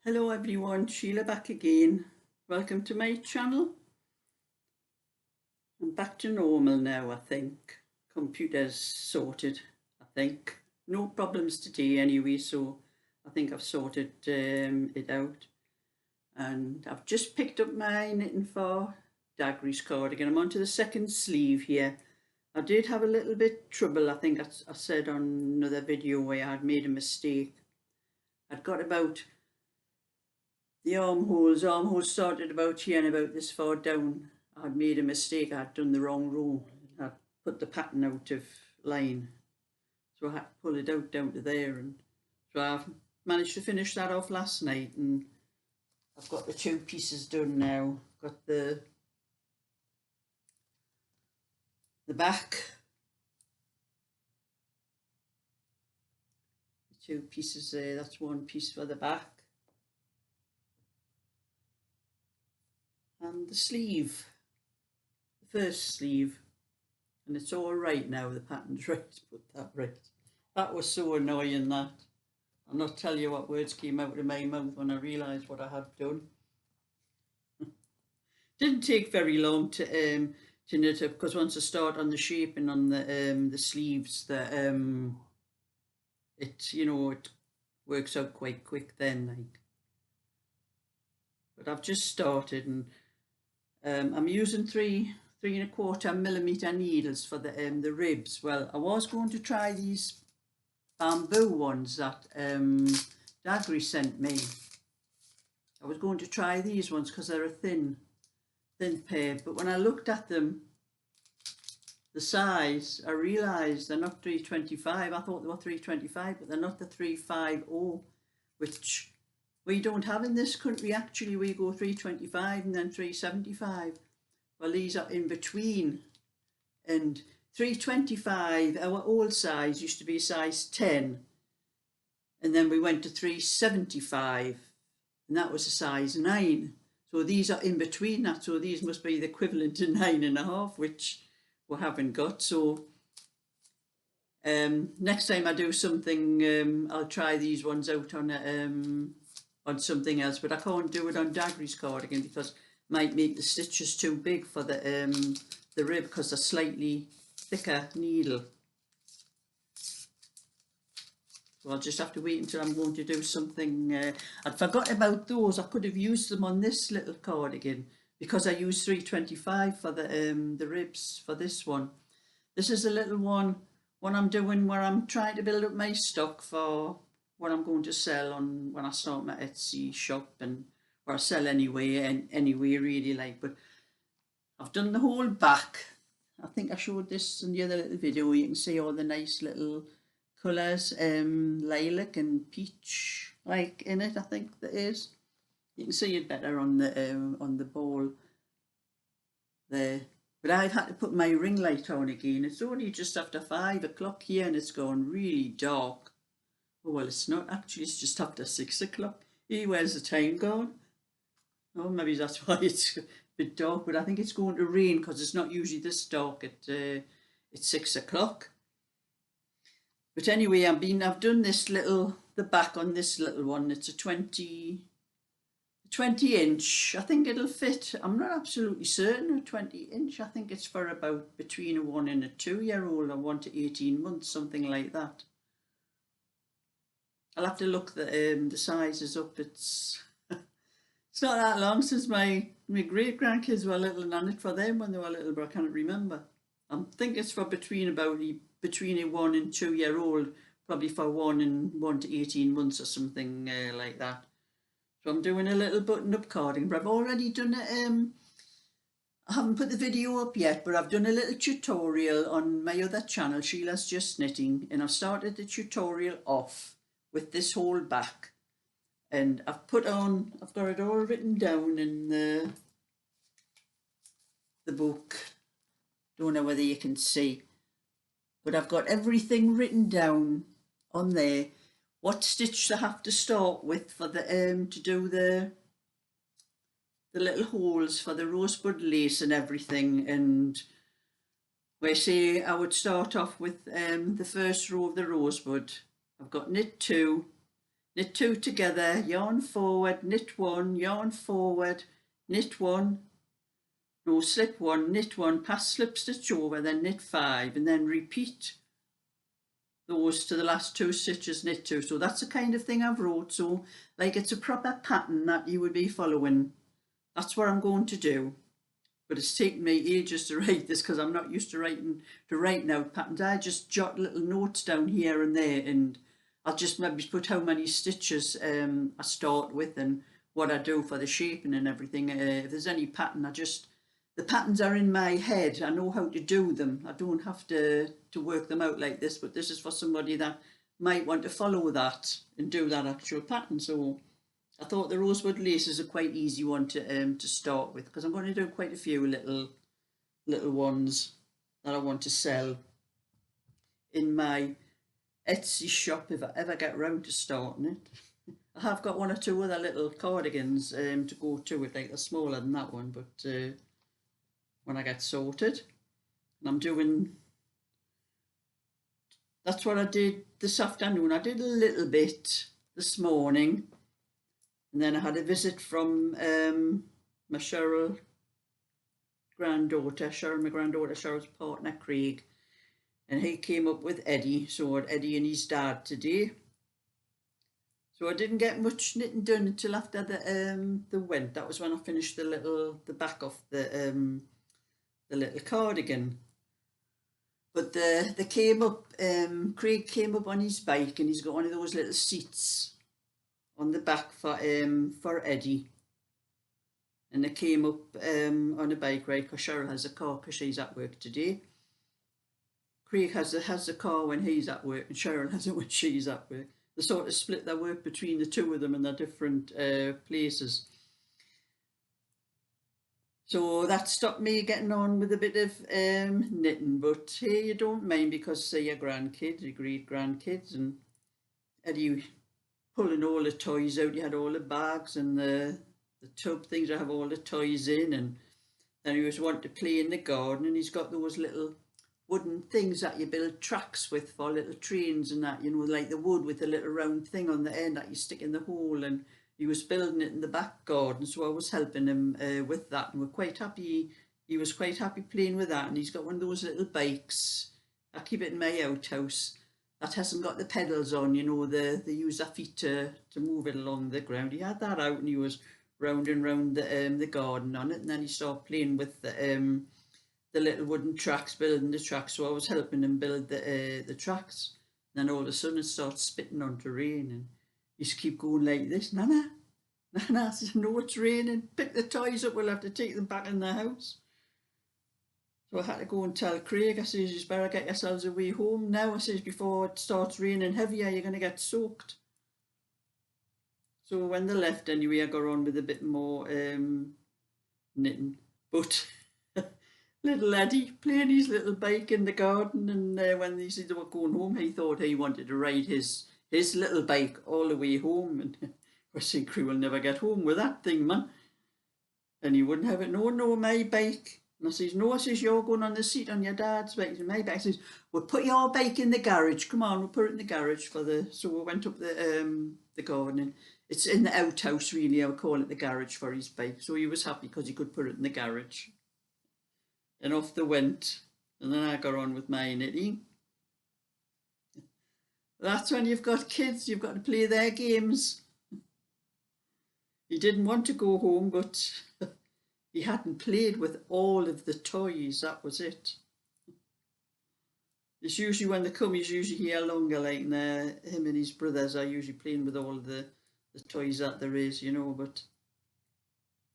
Hello everyone, Sheila back again. Welcome to my channel. I'm back to normal now, I think. Computer's sorted, I think. No problems today anyway, so I think I've sorted it out. And I've just picked up my knitting for Dagry's cardigan. I'm onto the second sleeve here. I did have a little bit trouble, I think I said on another video where I had made a mistake. I'd got about the armholes started about here and about this far down. I'd made a mistake, I'd done the wrong row. I'd put the pattern out of line. So I had to pull it out down to there, and so I've managed to finish that off last night, and I've got the two pieces done now. Got the back, the two pieces there, that's one piece for the back. And the sleeve, the first sleeve, and it's all right now, the pattern's right, put that right. That was so annoying, that. I'll not tell you what words came out of my mouth when I realised what I had done. Didn't take very long to knit up, because once I start on the shaping on the sleeves, it it works out quite quick then, like. But I've just started, and I'm using 3.25mm needles for the ribs. Well, I was going to try these bamboo ones that Dagry sent me. I was going to try these ones because they're a thin pair, but when I looked at them, the size, I realised they're not 325. I thought they were 325, but they're not the 350, which we don't have in this country. Actually, we go 325 and then 375. Well, these are in between. And 325, our old size, used to be size 10. And then we went to 375, and that was a size 9. So these are in between that. So these must be the equivalent to 9.5, which we haven't got. So next time I do something, I'll try these ones out on something else, but I can't do it on Dagry's cardigan because it might make the stitches too big for the rib, because they're slightly thicker needle. So I'll just have to wait until I'm going to do something. I'd forgot about those. I could have used them on this little cardigan because I used 325 for the ribs for this one. This is a little one I'm doing where I'm trying to build up my stock for what I'm going to sell on when I start my Etsy shop, and where I sell anyway really, like. But I've done the whole back. I think I showed this in the other little video. You can see all the nice little colours, lilac and peach, like, in it. I think that is. You can see it better on the ball there. But I've had to put my ring light on again. It's only just after 5 o'clock here, and it's gone really dark. Oh, well, it's not actually, it's just after 6 o'clock. Where's the time gone? Oh, maybe that's why it's a bit dark, but I think it's going to rain because it's not usually this dark at 6 o'clock. But anyway, I've done this the back on this little one. It's a 20 inch. I think it'll fit. I'm not absolutely certain. A 20 inch. I think it's for about between a 1 and a 2-year-old, or 1 to 18 months, something like that. I'll have to look the sizes up. It's not that long since my great grandkids were little, and I knit for them when they were little, but I can't remember. I think it's for between a 1 and 2-year-old, probably for 1 to 18 months or something like that. So I'm doing a little button-up cardigan, but I've already done it. I haven't put the video up yet, but I've done a little tutorial on my other channel, Sheila's Just Knitting, and I've started the tutorial off with this whole back, and I've got it all written down in the book. Don't know whether you can see, but I've got everything written down on there, what stitch they have to start with for the to do the little holes for the rosebud lace and everything. And where, say, I would start off with the first row of the rosebud. I've got knit 2, knit 2 together, yarn forward, knit 1, yarn forward, knit 1, no, slip 1, knit 1, pass slip stitch over, then knit 5, and then repeat those to the last 2 stitches, knit 2. So that's the kind of thing I've wrote, so like it's a proper pattern that you would be following. That's what I'm going to do. But it's taken me ages to write this because I'm not used to writing out patterns. I just jot little notes down here and there, and I'll just maybe put how many stitches I start with and what I do for the shaping and everything. If there's any pattern, the patterns are in my head. I know how to do them. I don't have to work them out like this, but this is for somebody that might want to follow that and do that actual pattern. So I thought the rosewood lace is a quite easy one to start with, because I'm going to do quite a few little ones that I want to sell in my Etsy shop if I ever get round to starting it. I have got 1 or 2 other little cardigans to go to it, like they're smaller than that one, but when I get sorted. And I'm doing, that's what I did this afternoon. I did a little bit this morning. And then I had a visit from my Cheryl, my granddaughter, Cheryl's partner, Craig. And he came up with Eddie, so Eddie and his dad today. So I didn't get much knitting done until after the went. That was when I finished the back of the little cardigan. But they came up, Craig came up on his bike, and he's got one of those little seats on the back for Eddie, and they came up on a bike ride because Cheryl has a car because she's at work today. Craig has a car when he's at work, and Cheryl has it when she's at work. They sort of split their work between the two of them in their different places. So that stopped me getting on with a bit of knitting, but hey, you don't mind because say your grandkids, your great grandkids, and Eddie pulling all the toys out. You had all the bags and the tub things that have all the toys in, and then he was wanting to play in the garden, and he's got those little wooden things that you build tracks with for little trains and that, you know, like the wood with a little round thing on the end that you stick in the hole, and he was building it in the back garden, so I was helping him with that, and we're quite happy. He was quite happy playing with that, and he's got one of those little bikes. I keep it in my outhouse that hasn't got the pedals on, you know, they use their feet to move it along the ground. He had that out, and he was round and round the garden on it, and then he started playing with the little wooden tracks, building the tracks. So I was helping him build the tracks. And then all of a sudden it starts spitting onto rain, and he used to keep going like this, Nana, I said, no, it's raining, pick the toys up, we'll have to take them back in the house. So I had to go and tell Craig, I says, you better get yourselves away home now. I says, before it starts raining heavier, you're going to get soaked. So when they left anyway, I got on with a bit more knitting. But little Eddie playing his little bike in the garden, and when he said they were going home, he thought he wanted to ride his little bike all the way home. And I said, Craig will never get home with that thing, man. And he wouldn't have it. No, my bike. And I says, no, I says, you're going on the seat on your dad's bike. And my bike. I says, we'll put your bike in the garage. Come on, we'll put it in the garage so we went up the garden. It's in the outhouse, really. I would call it the garage for his bike. So he was happy because he could put it in the garage. And off they went. And then I got on with my knitting. That's when you've got kids, you've got to play their games. He didn't want to go home, but he hadn't played with all of the toys, that was it. It's usually when they come, he's usually here longer, like him and his brothers are usually playing with all the toys that there is, you know, but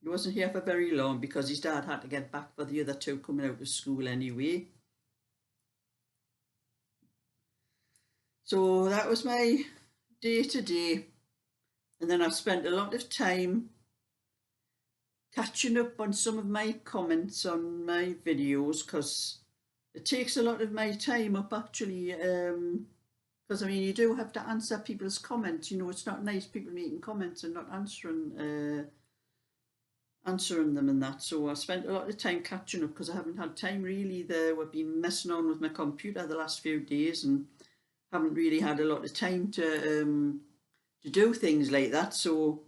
he wasn't here for very long because his dad had to get back for the other two coming out of school anyway. So that was my day today. And then I've spent a lot of time catching up on some of my comments on my videos, because it takes a lot of my time up actually, because I mean you do have to answer people's comments, you know. It's not nice people making comments and not answering them and that. So I spent a lot of time catching up because I haven't had time really. I've been messing on with my computer the last few days and haven't really had a lot of time to to do things like that. So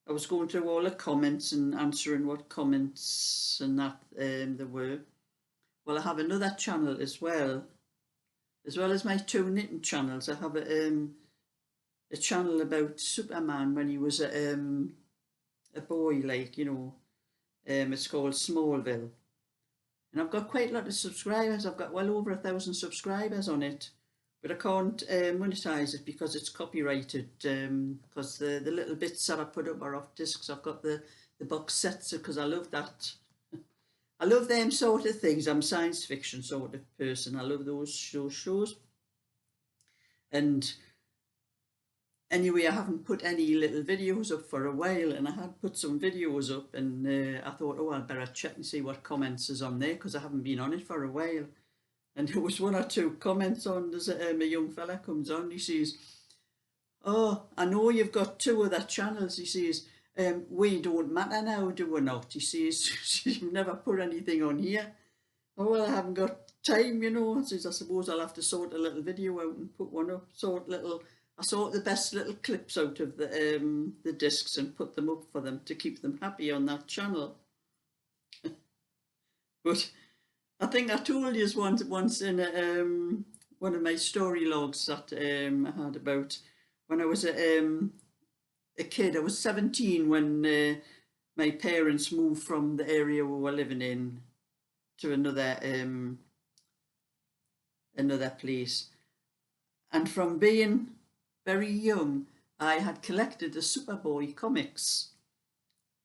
I was going through all the comments and answering what comments and that there were. Well, I have another channel as well as my two knitting channels. I have a channel about Superman when he was a boy, like, you know. It's called Smallville. And I've got quite a lot of subscribers. I've got well over 1,000 subscribers on it. But I can't monetize it because it's copyrighted, because the little bits that I put up are off discs. I've got the box sets because I love that. I love them sort of things. I'm a science fiction sort of person. I love those shows. And anyway, I haven't put any little videos up for a while, and I had put some videos up, and I thought, oh, I'd better check and see what comments is on there because I haven't been on it for a while. And there was one or two comments on. There's a young fella comes on, he says, oh, I know you've got two other channels, he says, we don't matter now, do we not? He says, you've never put anything on here. Oh, well, I haven't got time, you know. I says, I suppose I'll have to sort a little video out and put one up, I sort the best little clips out of the discs and put them up for them to keep them happy on that channel. But I think I told you once in one of my story logs that I had about when I was a kid. I was 17 when my parents moved from the area we were living in to another place. And from being very young, I had collected the Superboy comics.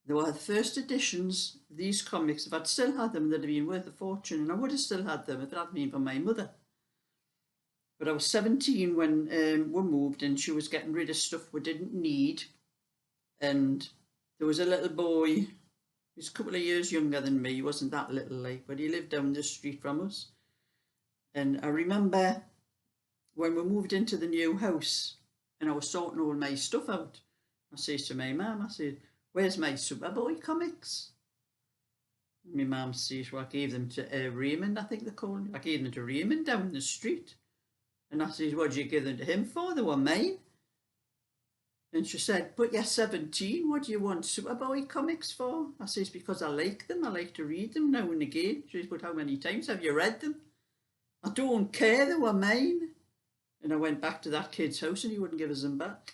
They were the first editions of these comics. If I'd still had them, they'd have been worth a fortune, and I would have still had them if it hadn't been for my mother. But I was 17 when we moved, and she was getting rid of stuff we didn't need. And there was a little boy, he was a couple of years younger than me. He wasn't that little, like, but he lived down the street from us. And I remember when we moved into the new house, and I was sorting all my stuff out. I says to my mum, I said, where's my Superboy comics? And my mum says, well, I gave them to Raymond, I think they call him. I gave them to Raymond down the street. And I says, what did you give them to him for? They were mine. And she said, but you're 17, what do you want Superboy comics for? I says, because I like them. I like to read them now and again. She says, but how many times have you read them? I don't care, they were mine. And I went back to that kid's house and he wouldn't give us them back.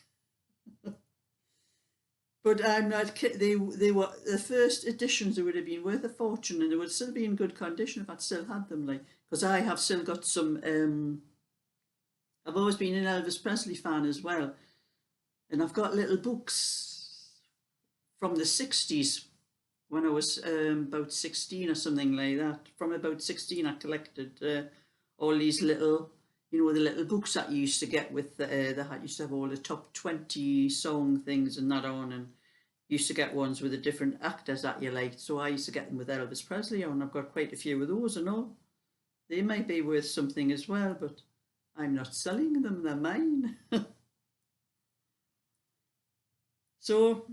But I'm not kidding. They were the first editions. They would have been worth a fortune, and they would still be in good condition if I'd still had them. Like, because I have still got some. I've always been an Elvis Presley fan as well, and I've got little books from the 60s when I was about 16 or something like that. From about 16, I collected all these little. You know, the little books that you used to get with that used to have all the top 20 song things and that on, and you used to get ones with the different actors that you liked. So I used to get them with Elvis Presley on. I've got quite a few of those and all. They might be worth something as well, but I'm not selling them, they're mine. So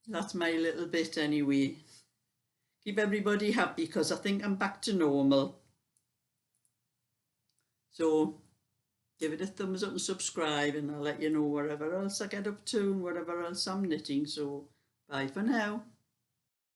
that's my little bit anyway. Keep everybody happy because I think I'm back to normal. So give it a thumbs up and subscribe, and I'll let you know whatever else I get up to and whatever else I'm knitting. So bye for now.